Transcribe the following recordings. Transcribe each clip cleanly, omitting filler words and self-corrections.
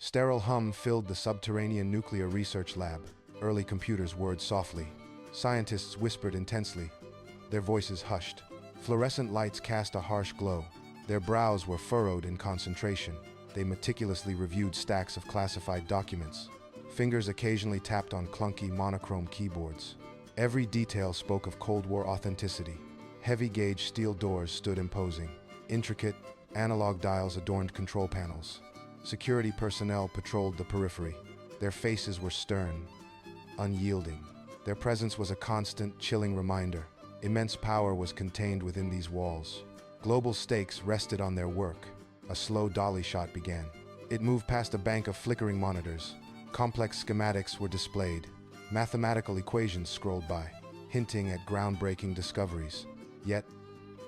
Sterile hum filled the subterranean nuclear research lab. Early computers whirred softly. Scientists whispered intensely, their voices hushed. Fluorescent lights cast a harsh glow. Their brows were furrowed in concentration. They meticulously reviewed stacks of classified documents. Fingers occasionally tapped on clunky monochrome keyboards. Every detail spoke of Cold War authenticity. Heavy-gauge steel doors stood imposing. Intricate, analog dials adorned control panels. Security personnel patrolled the periphery. Their faces were stern, unyielding. Their presence was a constant, chilling reminder. Immense power was contained within these walls. Global stakes rested on their work. A slow dolly shot began. It moved past a bank of flickering monitors. Complex schematics were displayed. Mathematical equations scrolled by, hinting at groundbreaking discoveries. Yet,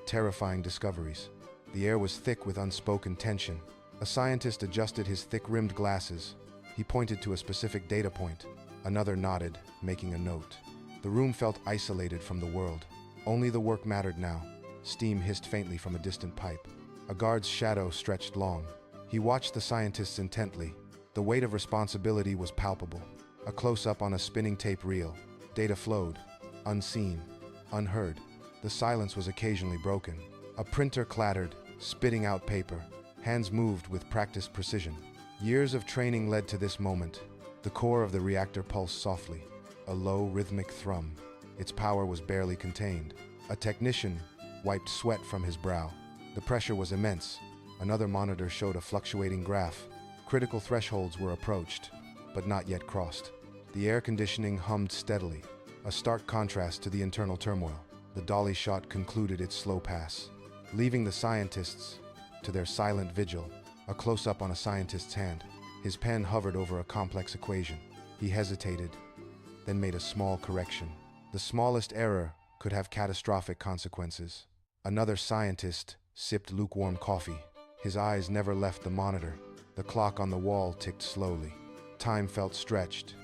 terrifying discoveries. The air was thick with unspoken tension. A scientist adjusted his thick-rimmed glasses. He pointed to a specific data point. Another nodded, making a note. The room felt isolated from the world. Only the work mattered now. Steam hissed faintly from a distant pipe. A guard's shadow stretched long. He watched the scientists intently. The weight of responsibility was palpable. A close-up on a spinning tape reel. Data flowed, unseen, unheard. The silence was occasionally broken. A printer clattered, spitting out paper. Hands moved with practiced precision. Years of training led to this moment. The core of the reactor pulsed softly, a low, rhythmic thrum. Its power was barely contained. A technician wiped sweat from his brow. The pressure was immense. Another monitor showed a fluctuating graph. Critical thresholds were approached, but not yet crossed. The air conditioning hummed steadily, a stark contrast to the internal turmoil. The dolly shot concluded its slow pass, leaving the scientists to their silent vigil. A close-up on a scientist's hand. His pen hovered over a complex equation. He hesitated, then made a small correction. The smallest error could have catastrophic consequences. Another scientist sipped lukewarm coffee. His eyes never left the monitor. The clock on the wall ticked slowly. Time felt stretched,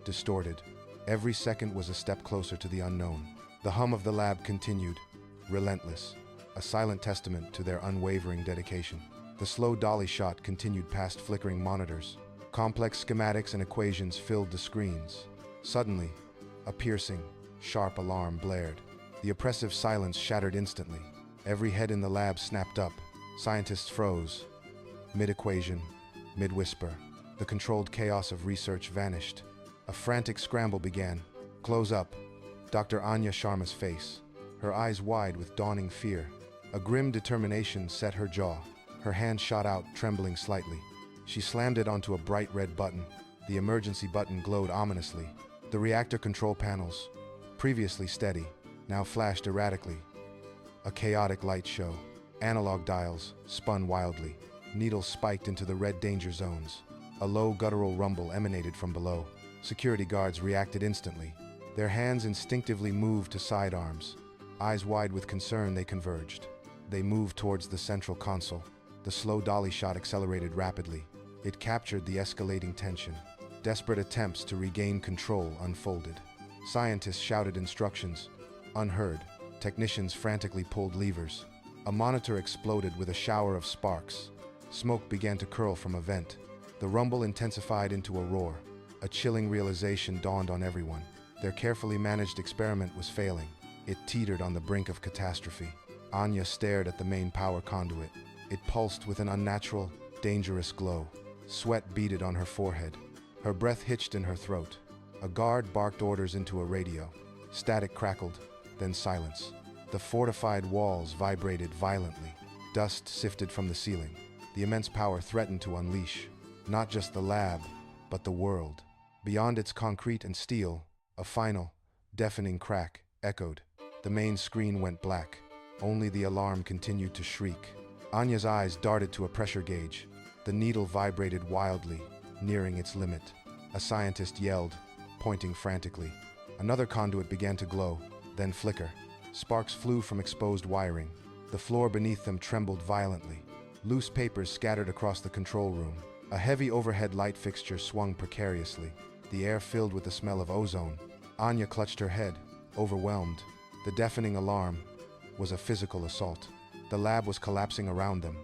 distorted. Every second was a step closer to the unknown. The hum of the lab continued, relentless, a silent testament to their unwavering dedication. The slow dolly shot continued past flickering monitors. Complex schematics and equations filled the screens. Suddenly, a piercing, sharp alarm blared. The oppressive silence shattered instantly. Every head in the lab snapped up. Scientists froze. Mid-equation, mid-whisper. The controlled chaos of research vanished. A frantic scramble began. Close up. Dr. Anya Sharma's face, her eyes wide with dawning fear. A grim determination set her jaw. Her hand shot out, trembling slightly. She slammed it onto a bright red button. The emergency button glowed ominously. The reactor control panels, previously steady, now flashed erratically. A chaotic light show. Analog dials spun wildly. Needles spiked into the red danger zones. A low guttural rumble emanated from below. Security guards reacted instantly. Their hands instinctively moved to sidearms. Eyes wide with concern, they converged. They moved towards the central console. The slow dolly shot accelerated rapidly. It captured the escalating tension. Desperate attempts to regain control unfolded. Scientists shouted instructions, unheard. Technicians frantically pulled levers. A monitor exploded with a shower of sparks. Smoke began to curl from a vent. The rumble intensified into a roar. A chilling realization dawned on everyone. Their carefully managed experiment was failing. It teetered on the brink of catastrophe. Anya stared at the main power conduit. It pulsed with an unnatural, dangerous glow. Sweat beaded on her forehead. Her breath hitched in her throat. A guard barked orders into a radio. Static crackled, then silence. The fortified walls vibrated violently. Dust sifted from the ceiling. The immense power threatened to unleash not just the lab, but the world. Beyond its concrete and steel, a final, deafening crack echoed. The main screen went black. Only the alarm continued to shriek. Anya's eyes darted to a pressure gauge. The needle vibrated wildly, nearing its limit. A scientist yelled, pointing frantically. Another conduit began to glow, then flicker. Sparks flew from exposed wiring. The floor beneath them trembled violently. Loose papers scattered across the control room. A heavy overhead light fixture swung precariously. The air filled with the smell of ozone. Anya clutched her head, overwhelmed. The deafening alarm was a physical assault. The lab was collapsing around them.